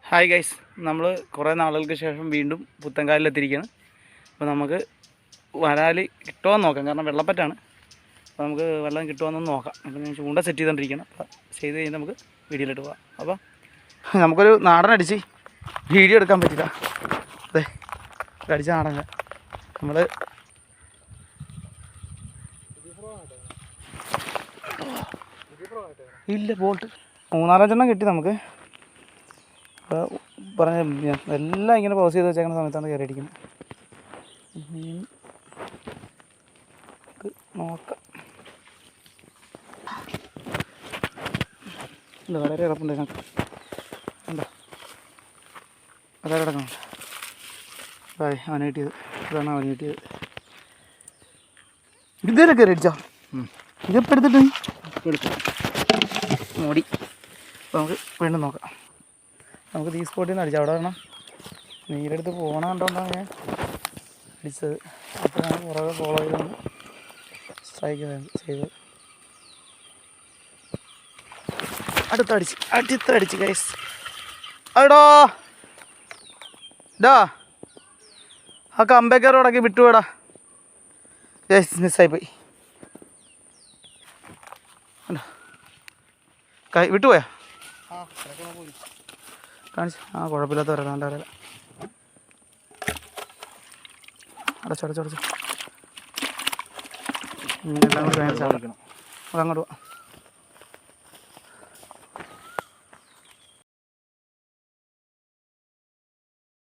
Hi guys, നമ്മൾ കുറേ നാളുകൾക്ക് ശേഷം വീണ്ടും പുത്തൻകാലിലെത്തിയിരിക്കുകയാണ്. അപ്പോൾ നമുക്ക് വരാൽ കിട്ടുമോയെന്ന് നോക്കാം. കാരണം വെള്ളപ്പറ്റാണ്. അപ്പോൾ നമുക്ക് വെള്ളം കിട്ടുമോയെന്ന് നോക്കാം. അപ്പോൾ ഞാൻ ചൂണ്ട സെറ്റ് ചെയ്തുകൊണ്ടിരിക്കുകയാണ്. അപ്പോൾ ചെയ്ത് കഴിഞ്ഞാൽ നമുക്ക് വീഡിയോയിലിട്ട് പോകാം. അപ്പോൾ നമുക്കൊരു നാടനടിച്ച് വീഡിയോ എടുക്കാൻ പറ്റില്ല. അതെ, അടിച്ച നാടൻ നമ്മൾ ഇല്ല ബോൾട്ട് 3-4 എണ്ണം കിട്ടി നമുക്ക്. അപ്പോൾ പറഞ്ഞ എല്ലാം ഇങ്ങനെ പോസ് ചെയ്ത് വെച്ചേക്കുന്ന സമയത്താണ് കയറി അടിക്കുന്നത്. നോക്കാം. ഇല്ല, വളരെ കിടപ്പുണ്ട് ഞങ്ങൾക്ക്. ഉണ്ടോ? അതായത് കിടക്കണം. അതെ, അവന് കിട്ടിയത്. ഇതാണ് അവന് കിട്ടിയത്. ഇതേലെ കയറി അടിച്ചോ? ഇതെപ്പോൾ എടുത്തിട്ട് എടുത്തു മോടി. അപ്പോൾ നമുക്ക് വീണ്ടും നോക്കാം. നമുക്ക് ഈ സ്പോട്ടിൽ നിന്ന് അടിച്ചു. അവിടെ വേണം നീരെടുത്ത് പോകണ കണ്ടോണ്ടാണ് ഞാൻ അടിച്ചത്. അപ്പോൾ ഞാൻ പുറകെ ഫോളോ ചെയ്താണ് സ്ട്രൈക്ക് ചെയ്തത്. അടുത്തടിച്ച് ഗൈസ്. അടോ ഡാ, ആ കമ്പേക്കർ ഉടക്കി വിട്ടുപോടാ. ഗൈസ്, മിസ്സായിപ്പോയി. കൈ വിട്ടുപോയാ? കാണിച്ച്. കുഴപ്പമില്ലാത്ത വരാം. നല്ല വരാം. അടച്ചോ. എല്ലാം കൂടി വേണം. നമുക്ക് അങ്ങോട്ട് പോവാം.